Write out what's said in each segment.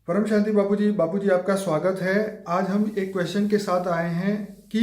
परम शांति बापूजी आपका स्वागत है। आज हम एक क्वेश्चन के साथ आए हैं कि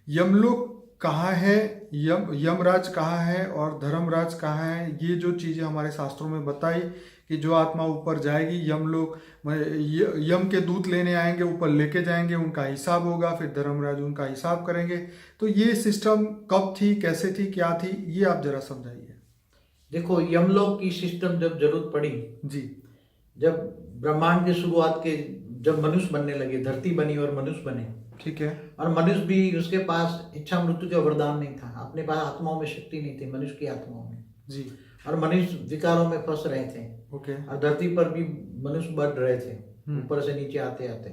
यमलोक कहाँ है, यमराज कहाँ है और धर्मराज कहाँ है। ये जो चीज़ें हमारे शास्त्रों में बताई कि जो आत्मा ऊपर जाएगी यमलोक, यम के दूत लेने आएंगे, ऊपर लेके जाएंगे, उनका हिसाब होगा, फिर धर्मराज उनका हिसाब करेंगे। तो ये सिस्टम कब थी, कैसे थी, क्या थी, ये आप जरा समझाइए। देखो, यमलोक की सिस्टम जब जरूरत पड़ी जी। जब ब्रह्मांड की शुरुआत के जब मनुष्य बनने लगे, धरती बनी और मनुष्य बने। ठीक है। और मनुष्य भी, उसके पास इच्छा मृत्यु का वरदान नहीं था, अपने पास आत्माओं में शक्ति नहीं थी, मनुष्य की आत्माओं में जी। और मनुष्य विकारों में फंस रहे थे। ओके। और धरती पर भी मनुष्य बढ़ रहे थे, ऊपर से नीचे आते आते।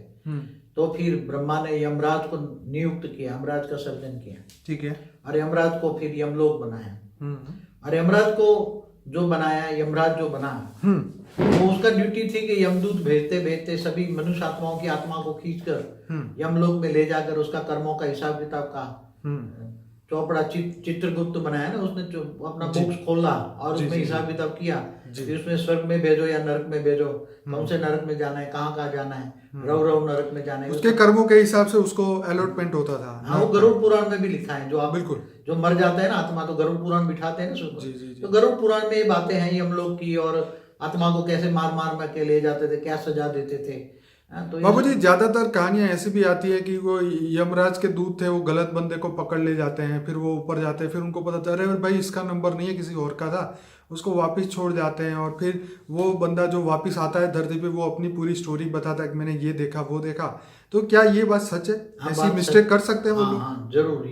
तो फिर ब्रह्मा ने यमराज को नियुक्त किया, यमराज का सर्जन किया। ठीक है। और यमराज को फिर यमलोक बनाया। और यमराज को जो बनाया, यमराज जो बना, वो उसका ड्यूटी थी कि यमदूत भेजते भेजते सभी मनुष्य आत्माओं की आत्मा को खींचकर यमलोक में ले जाकर उसका कर्मों का हिसाब किताब का चौपड़ा चित्रगुप्त बनाया ना उसने, जो अपना बॉक्स खोला और उसमें हिसाब किताब किया। फिर उसमें स्वर्ग में भेजो या नरक में भेजो, कौन से नरक में जाना है, कहाँ कहाँ जाना है, रव रव नरक में जाना है, उसके कर्मों के हिसाब से उसको अलॉटमेंट होता था। हाँ, वो गरुड़ पुराण में भी लिखा है। जो आप बिल्कुल, जो मर जाता है ना आत्मा, तो गरुड़ पुराण बिठाते हैं ना सुबह। तो गरुड़ पुराण में ये बातें हैं यमलोक की, और आत्मा को कैसे मार मार के ले जाते थे, क्या सजा देते थे। तो बाबूजी ज्यादातर कहानियां ऐसी भी आती है कि वो यमराज के दूत थे, वो गलत बंदे को पकड़ ले जाते हैं, फिर वो ऊपर जाते हैं, फिर उनको पता चल रहा है भाई इसका नंबर नहीं है, किसी और का था, उसको वापस छोड़ जाते हैं। और फिर वो बंदा जो वापस आता है धरती पे, वो अपनी पूरी स्टोरी बताता है कि मैंने ये देखा वो देखा। तो क्या ये बात सच है? ऐसी मिस्टेक कर सकते हैं वो लोग? हाँ जरूर।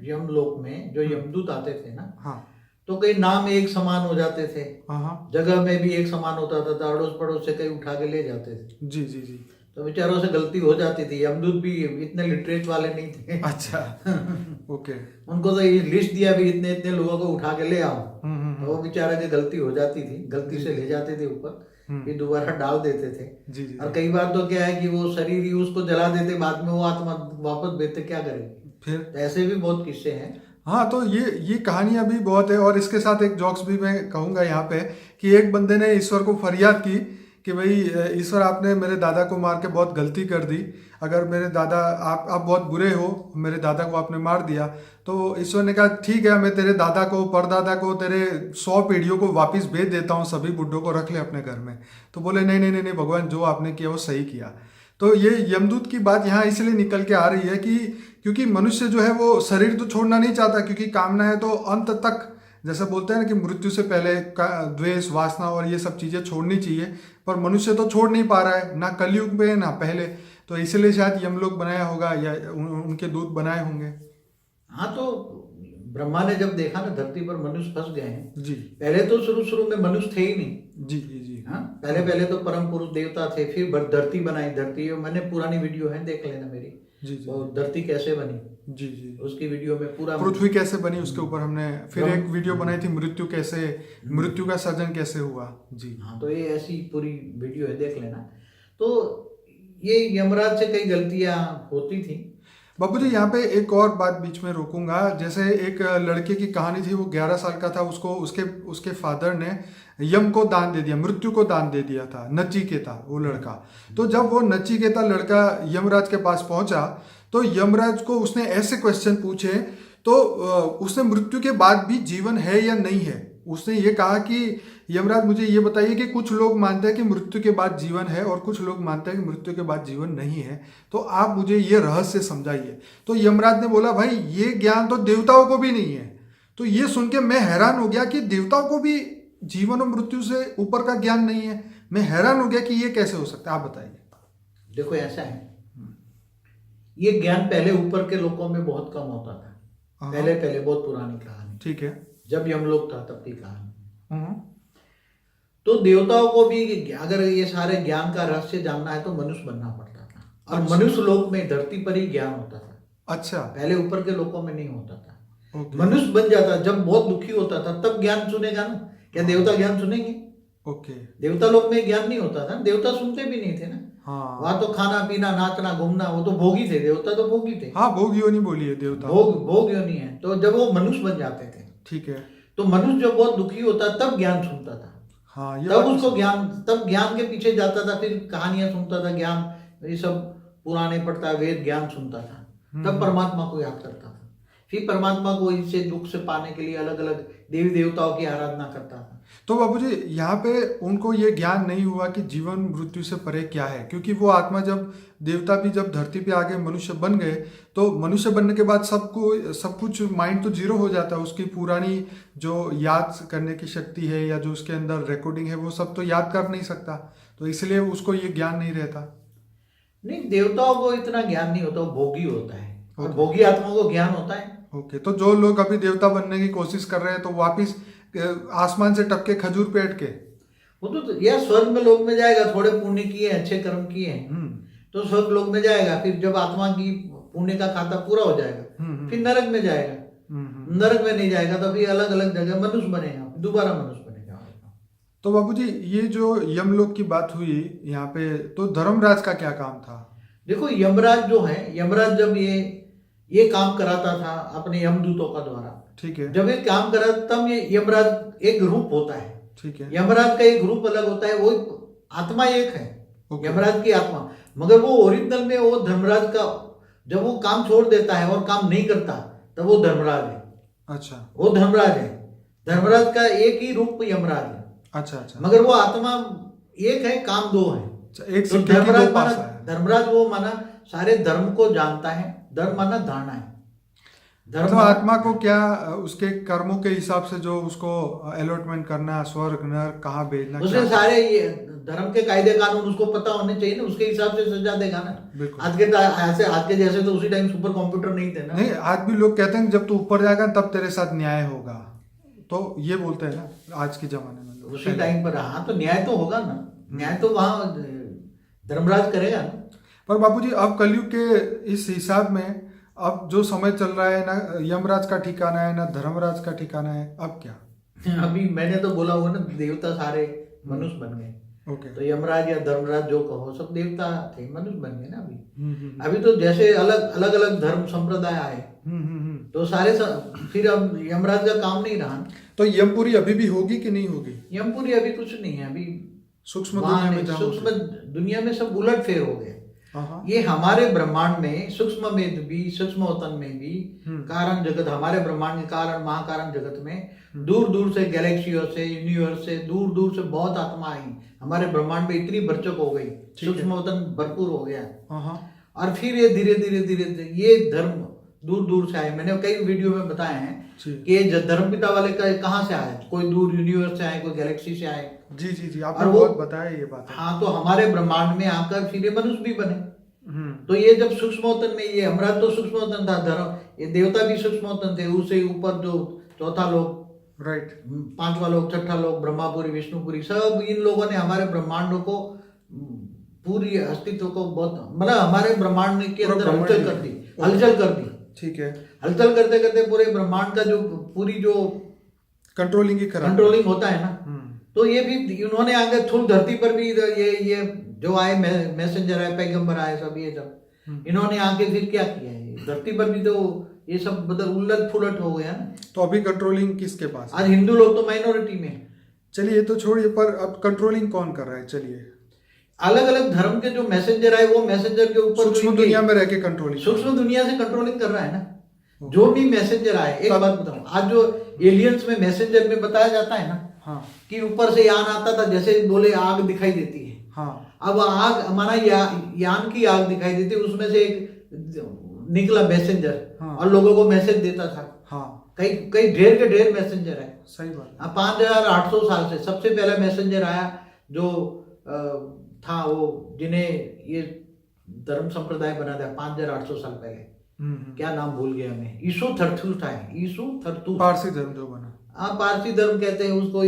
यमलोक में जो यमदूत आते थे ना, हाँ, तो कई नाम एक समान हो जाते थे, हाँ, जगह में भी एक समान होता था, अड़ोस पड़ोस से कई उठा के ले जाते थे। जी जी जी। तो बेचारों से गलती हो जाती थी। यमदूत भी इतने लिटरेट वाले नहीं थे। अच्छा। ओके। उनको तो ये लिस्ट दिया भी इतने इतने लोगों को उठा के ले आओ, तो वो बेचारा की गलती हो जाती थी, गलती से ले जाते थे ऊपर, फिर दोबारा डाल देते थे। जी जी। और कई बार तो क्या है कि वो शरीर ही उसको जला देते, बाद में वो आत्मा वापस भेजते, क्या करेगी। फिर तो ऐसे भी बहुत किस्से हैं। हाँ, तो ये कहानियां भी बहुत है। और इसके साथ एक जोक्स भी मैं कहूँगा यहाँ पे कि एक बंदे ने ईश्वर को फरियाद की कि भाई ईश्वर आपने मेरे दादा को मार के बहुत गलती कर दी, अगर मेरे दादा आप बहुत बुरे हो, मेरे दादा को आपने मार दिया। तो ईश्वर ने कहा ठीक है, मैं तेरे दादा को, परदादा को, तेरे 100 पीढ़ियों को वापस भेज देता हूँ, सभी बुड्ढों को रख ले अपने घर में। तो बोले नहीं नहीं नहीं नहीं भगवान, जो आपने किया वो सही किया। तो ये यमदूत की बात यहाँ इसलिए निकल के आ रही है कि क्योंकि मनुष्य जो है वो शरीर तो छोड़ना नहीं चाहता, क्योंकि कामना है तो अंत तक, जैसे बोलते हैं ना कि मृत्यु से पहले द्वेष, वासना और ये सब चीजें छोड़नी चाहिए, पर मनुष्य तो छोड़ नहीं पा रहा है, ना कलयुग में ना पहले। तो इसलिए शायद यमलोक बनाया होगा या उनके दूत बनाए होंगे। हाँ, तो ब्रह्मा ने जब देखा ना धरती पर मनुष्य फंस गए हैं जी। पहले तो शुरू में मनुष्य थे ही नहीं। जी जी जी। हाँ, पहले तो परम पुरुष देवता थे, फिर धरती बनाई। धरती मैंने पुरानी वीडियो है, देख लेना मेरी। जी जी। वो धरती कैसे बनी, जी जी, उसकी वीडियो में पूरा, पृथ्वी कैसे बनी उसके ऊपर हमने फिर एक वीडियो बनाई थी, मृत्यु कैसे, मृत्यु का सर्जन कैसे हुआ। जी हाँ, तो ये ऐसी पूरी वीडियो है, देख लेना। तो ये यमराज से कई गलतियां होती थी। बाबूजी यहाँ पे एक और बात बीच में रोकूंगा। जैसे एक लड़के की कहानी थी, वो 11 साल का था, उसको उसके उसके फादर ने यम को दान दे दिया, मृत्यु को दान दे दिया था, नचिकेता वो लड़का। तो जब वो नचिकेता लड़का यमराज के पास पहुंचा तो यमराज को उसने ऐसे क्वेश्चन पूछे। तो उसने मृत्यु के बाद भी जीवन है या नहीं है, उसने ये कहा कि यमराज मुझे ये बताइए कि कुछ लोग मानते हैं कि मृत्यु के बाद जीवन है और कुछ लोग मानते हैं कि मृत्यु के बाद जीवन नहीं है, तो आप मुझे ये रहस्य समझाइए। तो यमराज ने बोला भाई ये ज्ञान तो देवताओं को भी नहीं है। तो ये सुन के मैं हैरान हो गया कि देवताओं को भी जीवन और मृत्यु से ऊपर का ज्ञान नहीं है। मैं हैरान हो गया कि ये कैसे हो सकता है, आप बताइए। देखो ऐसा है, ये ज्ञान पहले ऊपर के लोगों में बहुत कम होता था। पहले बहुत पुरानी कहानी, ठीक है, जब यमलोक था तब की कहानी। तो देवताओं को भी अगर ये सारे ज्ञान का रहस्य जानना है तो मनुष्य बनना पड़ता था। और मनुष्य लोक में धरती पर ही ज्ञान होता था। अच्छा, पहले ऊपर के लोकों में नहीं होता था। मनुष्य बन जाता जब बहुत दुखी होता था, तब ज्ञान सुनेगा ना। क्या देवता ज्ञान सुनेंगे? ओके। देवता लोक में ज्ञान नहीं होता था, देवता सुनते भी नहीं थे ना। हाँ, वहां तो खाना पीना नाचना घूमना, वो तो भोगी थे, देवता तो भोगी थे। हाँ, भोग योनि बोली है देवता, भोग योनि है। तो जब वो मनुष्य बन जाते थे, ठीक है, तो मनुष्य जब बहुत दुखी होता तब ज्ञान सुनता था। हाँ, ये तब बात उसको ज्ञान, तब ज्ञान के पीछे जाता था, फिर कहानियां सुनता था, ज्ञान ये सब पुराने पढ़ता, वेद ज्ञान सुनता था, तब परमात्मा को याद करता था। फिर परमात्मा को इससे दुख से पाने के लिए अलग अलग देवी देवताओं की आराधना करता था। तो बाबूजी यहाँ पे उनको ये ज्ञान नहीं हुआ कि जीवन मृत्यु से परे क्या है, क्योंकि वो आत्मा जब देवता भी जब धरती पे आगे मनुष्य बन गए तो मनुष्य बनने के बाद सबको सब कुछ माइंड तो जीरो हो जाता है, उसकी पुरानी जो याद करने की शक्ति है या जो उसके अंदर रिकॉर्डिंग है वो सब तो याद कर नहीं सकता, तो इसलिए उसको ये ज्ञान नहीं रहता। नहीं, देवताओं को इतना ज्ञान नहीं होता, वो भोगी होता है, और भोगी आत्मा को ज्ञान होता है। ओके, तो जो लोग अभी देवता बनने की कोशिश कर रहे हैं तो वापिस आसमान से टपके खजूर पे अटके, वो तो यह स्वर्ग में लोग में जाएगा, थोड़े पुण्य किए, अच्छे कर्म किए हैं तो स्वर्ग लोग में जाएगा। फिर जब आत्मा की पुण्य का खाता पूरा हो जाएगा फिर नरक में जाएगा, नरक में नहीं जाएगा तो फिर अलग अलग जगह मनुष्य बनेगा, दोबारा मनुष्य बनेगा। तो बाबूजी ये जो यमलोक की बात हुई यहाँ पे, तो धर्मराज का क्या काम था? देखो, यमराज जो है, यमराज जब ये काम कराता था अपने यमदूतों का द्वारा, ठीक है, जब ये काम करा तब ये यमराज एक ग्रुप होता है, ठीक है, यमराज का एक ग्रुप अलग होता है, वो आत्मा एक है, यमराज की आत्मा, मगर वो ओरिजिनल में वो धर्मराज का, जब वो काम छोड़ देता है और काम नहीं करता तब वो धर्मराज है। अच्छा, वो धर्मराज है, धर्मराज का एक ही रूप यमराज है। अच्छा, अच्छा, मगर वो आत्मा एक है, काम दो है। एक तो सिक्के की दो धर्मराज पासा माना, है। धर्मराज वो माना सारे धर्म को जानता है, धर्म माना धारणा है, मतलब आत्मा को क्या उसके कर्मों के हिसाब से जो उसको अलॉटमेंट करना है, स्वर्ग नरक कहाँ भेजना, उसके सारे ये धर्म के कायदे कानून उसको पता होने चाहिए ना, उसके हिसाब से सजा देगा ना। आज के जैसे तो उसी टाइम सुपर कंप्यूटर नहीं थे ना। नहीं, आज भी लोग कहते हैं जब तू ऊपर जाएगा तब तेरे साथ न्याय होगा, तो ये बोलते हैं ना आज के जमाने में लोग। उसी टाइम पर हाँ, तो न्याय तो होगा ना, न्याय तो वहां धर्मराज करेगा ना। पर बाबूजी अब कलयुग के इस हिसाब में अब जो समय चल रहा है, ना यमराज का ठिकाना है ना धर्मराज का ठिकाना है, अब क्या? अभी मैंने तो बोला हुआ ना, देवता सारे मनुष्य बन गए। ओके, तो यमराज या धर्मराज जो कहो, सब देवता थे, मनुष्य बन गए ना। अभी तो जैसे अलग अलग अलग धर्म संप्रदाय आए तो सारे फिर अब यमराज का काम नहीं रहा। तो यमपुरी अभी भी होगी कि नहीं होगी? यमपुरी अभी कुछ नहीं है, अभी सूक्ष्म दुनिया में सूक्ष्म दुनिया में सब उलट फेर हो गए। हाँ, ये हमारे ब्रह्मांड में सूक्ष्म में भी, सूक्ष्मतन में भी, कारण जगत, हमारे ब्रह्मांड के कारण महाकारण जगत में दूर दूर से गैलेक्सियों से, यूनिवर्स से, दूर दूर से बहुत आत्मा आई हमारे ब्रह्मांड में, इतनी भरचक हो गई, सूक्ष्मतन भरपूर हो गया। और फिर ये धीरे धीरे धीरे धीरे ये धर्म दूर दूर से आए। मैंने कई वीडियो में बताए हैं कि ये धर्म पिता वाले कहाँ से आए, कोई दूर यूनिवर्स से आए, कोई गैलेक्सी से आए। जी जी जी, आपने बहुत बताया ये बात। हाँ, तो हमारे ब्रह्मांड में आकर फिर ये मनुष्य भी बने। तो ये जब सूक्ष्मोतन में, ये हमारा तो सूक्ष्मोतन था धर्म, ये देवता भी सूक्ष्मोतन थे, उससे ऊपर जो चौथा लोग, राइट, पांचवा लोग, छठा लोग, ब्रह्मापुरी, विष्णुपुरी, सब इन लोगों ने हमारे ब्रह्मांड को, पूरी अस्तित्व को बहुत, मतलब हमारे ब्रह्मांड के अंदर हलचल कर दी, हलचल कर दी। ठीक है, हलचल करते करते पूरे ब्रह्मांड का जो पूरी जो कंट्रोलिंग होता है ना, तो ये भी उन्होंने आगे थूल धरती पर भी ये जो आए मैसेंजर आए, पैगंबर आए, सब ये सब इन्होंने आके फिर क्या किया है, धरती पर भी तो ये सब बदल उलट फुलट हो गया ना। तो अभी कंट्रोलिंग किसके पास? आज हिंदू लोग तो माइनॉरिटी में। चलिए ये तो छोड़िए, पर अब कंट्रोलिंग कौन कर रहा है? चलिए, अलग अलग धर्म के जो मैसेंजर आए, वो मैसेंजर के ऊपर सूक्ष्म दुनिया में रह के कंट्रोलिंग, सूक्ष्म दुनिया से कंट्रोलिंग कर रहा है ना। जो भी मैसेंजर आए, एक बात बताऊं, आज जो एलियंस में मैसेंजर में बताया जाता है ना, हाँ, कि ऊपर से यान आता था, जैसे बोले आग दिखाई देती है, हाँ, अब आग हमारा यान की आग दिखाई देती है, उसमें से एक निकला मैसेंजर, हाँ, और लोगों को मैसेज देता था। हाँ, कई ढेर के ढेर मैसेंजर है। सही बात। 5800 साल से सबसे पहला मैसेंजर आया जो था, वो जिन्हें ये धर्म संप्रदाय बना दिया 5800 साल पहले। क्या नाम भूल गया मैं, ईसु थरथुस था, ईसु थरथुस, पारसी धर्म जो बना। हाँ, पारसी धर्म कहते हैं उसको,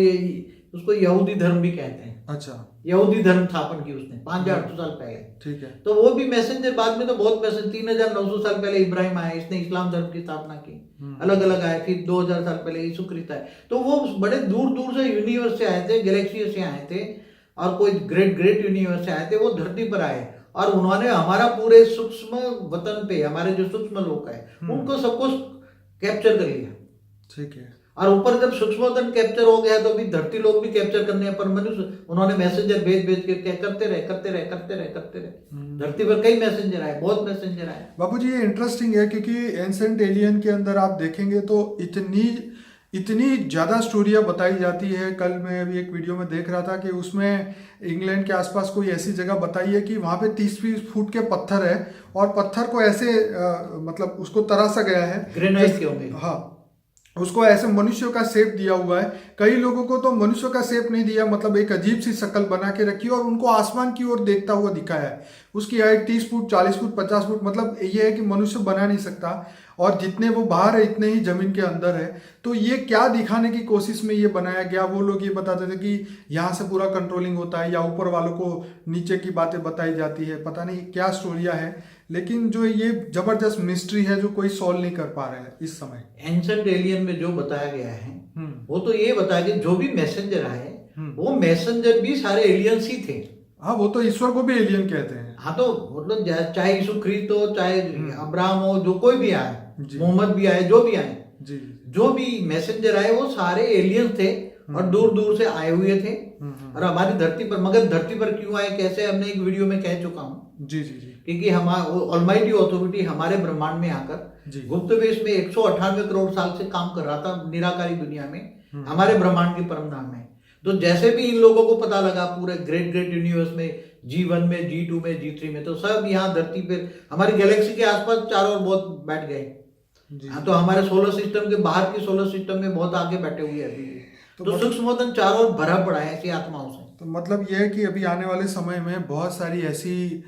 उसको यहूदी धर्म भी कहते हैं। अच्छा, यहूदी धर्म स्थापन की उसने 5800 साल पहले। ठीक है, तो वो भी मैसेंजर, बाद में तो बहुत मैसेज, 3900 साल पहले इब्राहिम आए, इसने इस्लाम धर्म की स्थापना की, अलग अलग आए। फिर 2000 साल पहले यीशु क्रिस्त आए। तो वो बड़े दूर दूर से यूनिवर्स से आए थे, गैलेक्सी से आए थे, और कोई ग्रेट यूनिवर्स से आए थे, वो धरती पर आए और उन्होंने हमारा पूरे सूक्ष्म वतन पे, हमारे जो सूक्ष्म लोग है, उनको सबको कैप्चर कर लिया। ठीक है, और ऊपर जब सूक्ष्मोदन कैप्चर हो गया तो भी धरती लोग भी कैप्चर करने हैं, पर मनुष्य उन्होंने मैसेंजर भेज भेज के क्या करते रहे। धरती पर कई मैसेंजर आए, बहुत मैसेंजर आए। बापूजी ये इंटरेस्टिंग है क्योंकि एंसेंट एलियन के अंदर आप देखेंगे तो इतनी ज़्यादा स्टोरियाँ बताई जाती है। कल मैं अभी एक वीडियो में देख रहा था कि उसमें इंग्लैंड के आसपास कोई ऐसी जगह बताई है कि वहाँ पे 30-20 फुट के पत्थर है और पत्थर को ऐसे मतलब उसको तराशा गया है, ग्रेनाइट के होंगे। हाँ, उसको ऐसे मनुष्य का शेप दिया हुआ है। कई लोगों को तो मनुष्य का शेप नहीं दिया, मतलब एक अजीब सी शक्ल बना के रखी और उनको आसमान की ओर देखता हुआ दिखाया है। उसकी हाइट 30 फुट, 40 फुट, 50 फुट, मतलब ये है कि मनुष्य बना नहीं सकता और जितने वो बाहर है इतने ही जमीन के अंदर है। तो ये क्या दिखाने की कोशिश में ये बनाया गया, वो लोग ये बताते थे कि यहाँ से पूरा कंट्रोलिंग होता है या ऊपर वालों को नीचे की बातें बताई जाती है, पता नहीं क्या स्टोरिया है, लेकिन जो ये जबरदस्त मिस्ट्री है जो कोई सॉल्व नहीं कर पा रहा है इस समय। एंसेंट एलियन में जो बताया गया है वो तो ये बताया कि जो भी मैसेंजर आए वो मैसेंजर भी सारे एलियंस ही थे। हाँ, वो तो ईश्वर को भी एलियन कहते हैं। हाँ, तो मतलब चाहे यीशु ख्रीस्त हो, चाहे अब्राहम हो, जो कोई भी आए, मोहम्मद भी आए, जो भी आए, जो भी मैसेंजर आए वो सारे एलियंस थे और दूर दूर से आए हुए थे और हमारी धरती पर। मगर धरती पर क्यों आए, कैसे, हमने एक वीडियो में कह चुका हूँ। जी जी जी। क्योंकि हमारा ऑलमाइटी अथॉरिटी हमारे ब्रह्मांड में आकर गुप्त वेश में 198 करोड़ साल से काम कर रहा था निराकारी दुनिया में, हमारे ब्रह्मांड के परमधाम में। तो जैसे भी इन लोगों को पता लगा पूरे ग्रेट यूनिवर्स में, G1 में, G2 में, G3 में, तो सब यहाँ धरती पे हमारी गैलेक्सी के आसपास चारों ओर बहुत बैठ गए। हाँ, तो हमारे सोलर सिस्टम के बाहर के सोलर सिस्टम में बहुत आगे बैठे हुए हैं अभी। तो सूक्ष्मोदन चारों ओर भरा पड़ा है ऐसी आत्माओं से। तो मतलब यह है कि अभी आने वाले समय में बहुत सारी ऐसी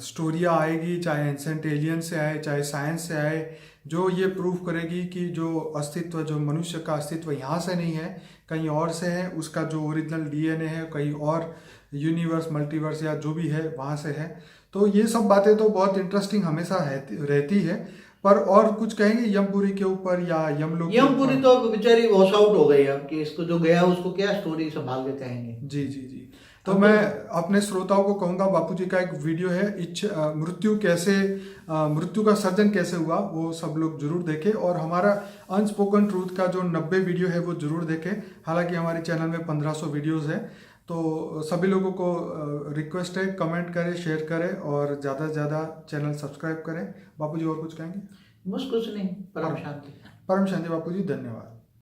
स्टोरियाँ आएगी, चाहे एंसेंट एलियन से आए, चाहे साइंस से आए, जो ये प्रूव करेगी कि जो अस्तित्व, जो मनुष्य का अस्तित्व यहाँ से नहीं है, कहीं और से है, उसका जो ओरिजिनल डीएनए है कहीं और यूनिवर्स, मल्टीवर्स या जो भी है वहाँ से है। तो ये सब बातें तो बहुत इंटरेस्टिंग हमेशा रहती है। पर और कुछ कहेंगे यमपुरी के ऊपर या यमलोक? यमपुरी तो बेचारी वॉश आउट हो गई अब, कि इसको जो गया उसको क्या स्टोरी संभाल के कहेंगे। जी जी जी। तो मैं अपने श्रोताओं को कहूँगा, बापूजी का एक वीडियो है मृत्यु का सर्जन कैसे हुआ, वो सब लोग जरूर देखें और हमारा अनस्पोकन ट्रूथ का जो 90 वीडियो है वो जरूर देखें। हालांकि हमारे चैनल में 1500 वीडियोस है, तो सभी लोगों को रिक्वेस्ट है, कमेंट करें, शेयर करें और ज़्यादा से ज़्यादा चैनल सब्सक्राइब करें। बापूजी और कुछ कहेंगे? बस कुछ नहीं, परम शांति। परम शांति बापूजी, धन्यवाद।